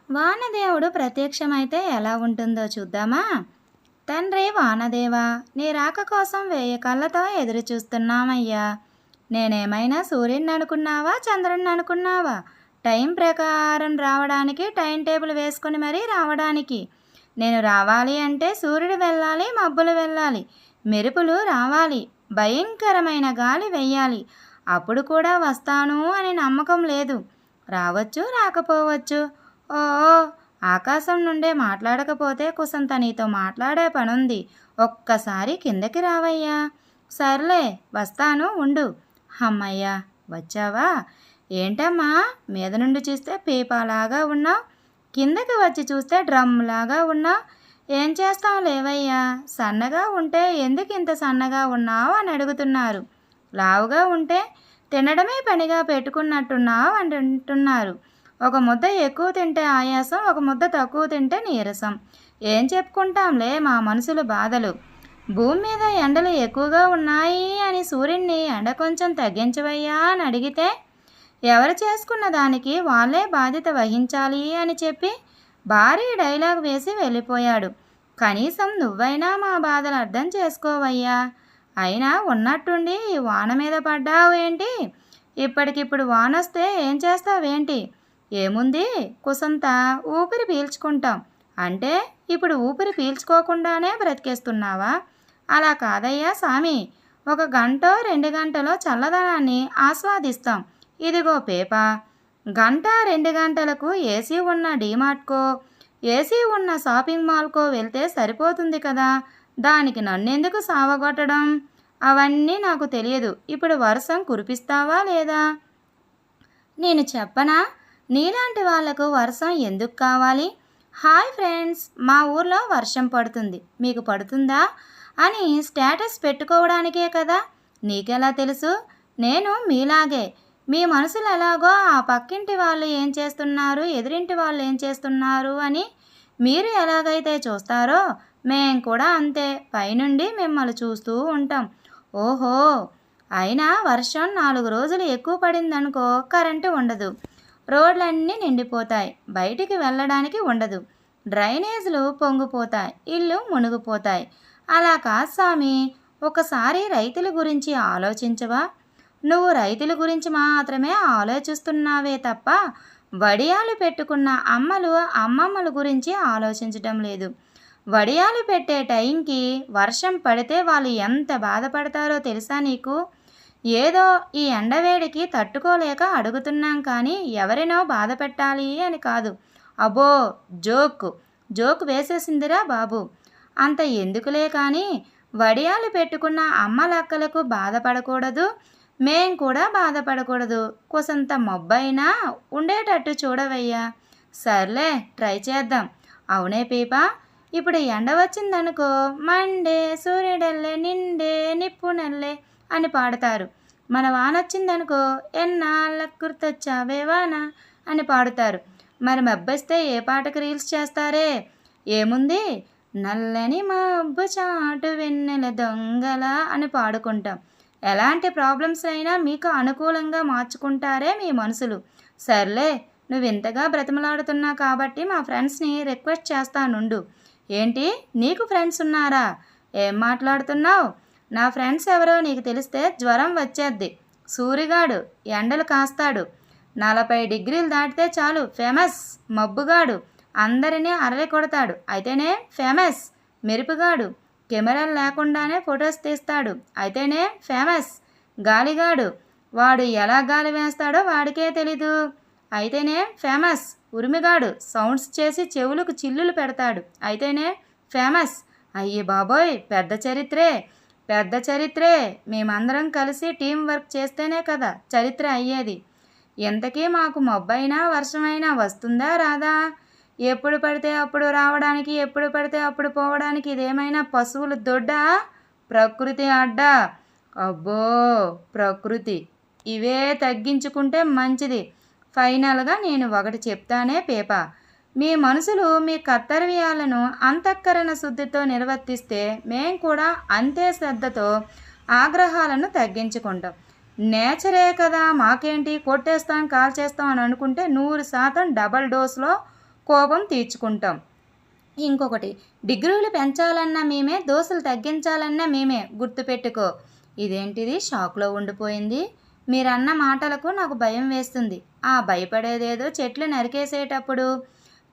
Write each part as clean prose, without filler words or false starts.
వానదేవుడు ప్రత్యక్షమైతే ఎలా ఉంటుందో చూద్దామా? తండ్రి వానదేవా, నీ రాక కోసం 1000 కళ్ళతో ఎదురు చూస్తున్నామయ్యా. నేనేమైనా సూర్యుడిని అనుకున్నావా, చంద్రుడిని అనుకున్నావా? టైం ప్రకారం రావడానికి టైం టేబుల్ వేసుకుని మరీ రావడానికి. నేను రావాలి అంటే సూర్యుడు వెళ్ళాలి, మబ్బులు వెళ్ళాలి, మెరుపులు రావాలి, భయంకరమైన గాలి వెయ్యాలి. అప్పుడు కూడా వస్తాను అని నమ్మకం లేదు. రావచ్చు, రాకపోవచ్చు. ఓ, ఆకాశం నుండే మాట్లాడకపోతే కుసంత నీతో మాట్లాడే పనుంది. ఒక్కసారి కిందకి రావయ్యా. సర్లే, వస్తాను, ఉండు. అమ్మయ్యా, వచ్చావా? ఏంటమ్మా, మీద నుండి చూస్తే పీపాలాగా ఉన్నావు, కిందకి వచ్చి చూస్తే డ్రమ్లాగా ఉన్నావు. ఏం చేస్తావు లేవయ్యా. సన్నగా ఉంటే ఎందుకు ఇంత సన్నగా ఉన్నావు అని అడుగుతున్నారు. లావుగా ఉంటే తినడమే పనిగా పెట్టుకున్నట్టున్నావు అని అంటున్నారు. ఒక ముద్ద ఎక్కువ తింటే ఆయాసం, ఒక ముద్ద తక్కువ తింటే నీరసం. ఏం చెప్పుకుంటాంలే మా మనసులు బాధలు. భూమి మీద ఎండలు ఎక్కువగా ఉన్నాయి అని సూర్యుడిని ఎండ కొంచెం తగ్గించవయ్యా అని అడిగితే ఎవరు చేసుకున్న దానికి వాళ్ళే బాధ్యత వహించాలి అని చెప్పి భారీ డైలాగ్ వేసి వెళ్ళిపోయాడు. కనీసం నువ్వైనా మా బాధలు అర్థం చేసుకోవయ్యా. అయినా ఉన్నట్టుండి వాన మీద పడ్డావు ఏంటి? ఇప్పటికిప్పుడు వానొస్తే ఏం చేస్తావేంటి? ఏముంది, కుసంత ఊపిరి పీల్చుకుంటాం అంటే ఇప్పుడు ఊపిరి పీల్చుకోకుండానే బ్రతికేస్తున్నావా? అలా కాదయ్యా సామి. 1 గంటో 2 గంటలో చల్లదనాన్ని ఆస్వాదిస్తాం. ఇదిగో పేపా. గంట 2 గంటలకు ఏసీ ఉన్న డీమార్ట్కో, ఏసీ ఉన్న షాపింగ్ మాల్కో వెళ్తే సరిపోతుంది కదా. దానికి నన్నెందుకు సావగొట్టడం? అవన్నీ నాకు తెలియదు. ఇప్పుడు వర్షం కురిపిస్తావా లేదా? నేను చెప్పనా? నీలాంటి వాళ్లకు వర్షం ఎందుకు కావాలి? హాయ్ ఫ్రెండ్స్, మా ఊర్లో వర్షం పడుతుంది, మీకు పడుతుందా అని స్టేటస్ పెట్టుకోవడానికే కదా. నీకెలా తెలుసు? నేను మీలాగే. మీ మనసులు ఎలాగో ఆ పక్కింటి వాళ్ళు ఏం చేస్తున్నారు, ఎదురింటి వాళ్ళు ఏం చేస్తున్నారు అని మీరు ఎలాగైతే చూస్తారో మేం కూడా అంతే. పైనుండి మిమ్మల్ని చూస్తూ ఉంటాం. ఓహో, అయినా వర్షం 4 రోజులు ఎక్కువ పడిందనుకో, కరెంటు ఉండదు, రోడ్లన్నీ నిండిపోతాయి, బయటికి వెళ్ళడానికి ఉండదు, డ్రైనేజీలు పొంగిపోతాయి, ఇల్లు మునిగిపోతాయి. అలా కాదు స్వామి. ఒకసారి రైతుల గురించి ఆలోచించవా? నువ్వు రైతుల గురించి మాత్రమే ఆలోచిస్తున్నావే తప్ప వడియాలు పెట్టుకున్న అమ్మమ్మల గురించి ఆలోచించడం లేదు. వడియాలు పెట్టే టైంకి వర్షం పడితే వాళ్ళు ఎంత బాధపడతారో తెలుసా నీకు? ఏదో ఈ ఎండవేడికి తట్టుకోలేక అడుగుతున్నాం కానీ ఎవరినో బాధ పెట్టాలి అని కాదు. అబ్బో, జోక్ వేసేసిందిరా బాబు. అంత ఎందుకులే కానీ వడియాలు పెట్టుకున్న అమ్మలక్కలకు బాధపడకూడదు, మేం కూడా బాధపడకూడదు. కొసంత మొబ్బైనా ఉండేటట్టు చూడవయ్యా. సర్లే, ట్రై చేద్దాం. అవునే పీపా, ఇప్పుడు ఎండ వచ్చిందనుకో, మండే సూర్యుడల్లే నిండే నిప్పు నల్లే అని పాడతారు. మన వానొచ్చిందనుకో, ఎన్నాళ్ళకు గుర్తొచ్చావే వాన అని పాడుతారు. మరి మబ్బొస్తే ఏ పాటకు రీల్స్ చేస్తారే? ఏముంది, నల్లని మబ్బు చాటు వెన్నెల దొంగల అని పాడుకుంటాం. ఎలాంటి ప్రాబ్లమ్స్ అయినా మీకు అనుకూలంగా మార్చుకుంటారే మీ మనసులు. సర్లే, నువ్వు ఇంతగా బ్రతిమలాడుతున్నా కాబట్టి మా ఫ్రెండ్స్ని రిక్వెస్ట్ చేస్తానుండు. ఏంటి, నీకు ఫ్రెండ్స్ ఉన్నారా? ఏం మాట్లాడుతున్నావు? నా ఫ్రెండ్స్ ఎవరో నీకు తెలిస్తే జ్వరం వచ్చేద్ది. సూరిగాడు ఎండలు కాస్తాడు, 40 డిగ్రీలు దాటితే చాలు ఫేమస్. మబ్బుగాడు అందరినీ అరలి కొడతాడు, అయితేనే ఫేమస్. మెరుపుగాడు కెమెరాలు లేకుండానే ఫొటోస్ తీస్తాడు, అయితేనే ఫేమస్. గాలిగాడు వాడు ఎలా గాలి వేస్తాడో వాడికే తెలీదు, అయితేనే ఫేమస్. ఉరిమిగాడు సౌండ్స్ చేసి చెవులకు చిల్లులు పెడతాడు, అయితేనే ఫేమస్. అయ్యే బాబోయ్, పెద్ద చరిత్రే. మేమందరం కలిసి టీం వర్క్ చేస్తేనే కదా చరిత్ర అయ్యేది. ఎంతకీ మాకు మబ్బైనా వర్షమైనా వస్తుందా రాదా? ఎప్పుడు పడితే అప్పుడు రావడానికి, ఎప్పుడు పడితే అప్పుడు పోవడానికి ఇదేమైనా పశువుల దొడ్డా, ప్రకృతి అడ్డా? అబ్బో, ప్రకృతి. ఇవే తగ్గించుకుంటే మంచిది. ఫైనల్గా నేను ఒకటి చెప్తానే పేపా. మీ మనసులు మీ కర్తవ్యాలను అంతఃకరణ శుద్ధితో నిర్వర్తిస్తే మేం కూడా అంతే శ్రద్ధతో ఆగ్రహాలను తగ్గించుకుంటాం. నేచరే కదా, మాకేంటి, కొట్టేస్తాం కాల్చేస్తాం అని అనుకుంటే 100% డబల్ డోస్లో కోపం తీర్చుకుంటాం. ఇంకొకటి, డిగ్రీలు పెంచాలన్నా మేమే, దోశలు తగ్గించాలన్నా మేమే. గుర్తుపెట్టుకో. ఇదేంటిది షాక్లో ఉండిపోయింది. మీరన్న మాటలకు నాకు భయం వేస్తుంది. ఆ భయపడేదేదో చెట్లు నరికేసేటప్పుడు,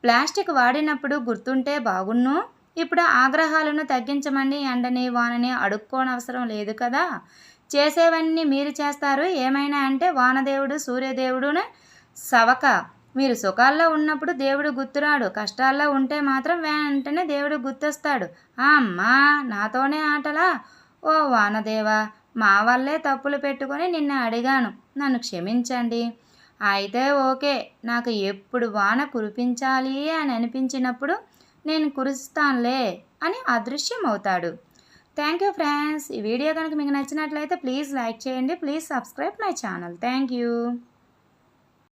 ప్లాస్టిక్ వాడినప్పుడు గుర్తుంటే బాగున్ను. ఇప్పుడు ఆగ్రహాలను తగ్గించమని ఎండని వానని అడుక్కోనవసరం లేదు కదా. చేసేవన్నీ మీరు చేస్తారు. ఏమైనా అంటే వానదేవుడు సూర్యదేవుడునే సవక. మీరు సుఖాల్లో ఉన్నప్పుడు దేవుడు గుర్తురాడు, కష్టాల్లో ఉంటే మాత్రం వెంటనే దేవుడు గుర్తొస్తాడు. అమ్మా, నాతోనే ఆటలా? ఓ వానదేవా, మా వల్లే తప్పులు పెట్టుకొని నిన్ను అడిగాను, నన్ను క్షమించండి. అయితే ఓకే, నాకు ఎప్పుడు వాన కురిపించాలి అని అనిపించినప్పుడు నేను కురుస్తానులే అని అదృశ్యమవుతాడు. Thank you friends. ఈ వీడియో కనుక మీకు నచ్చినట్లయితే ప్లీజ్ లైక్ చేయండి. Please subscribe my channel. Thank you.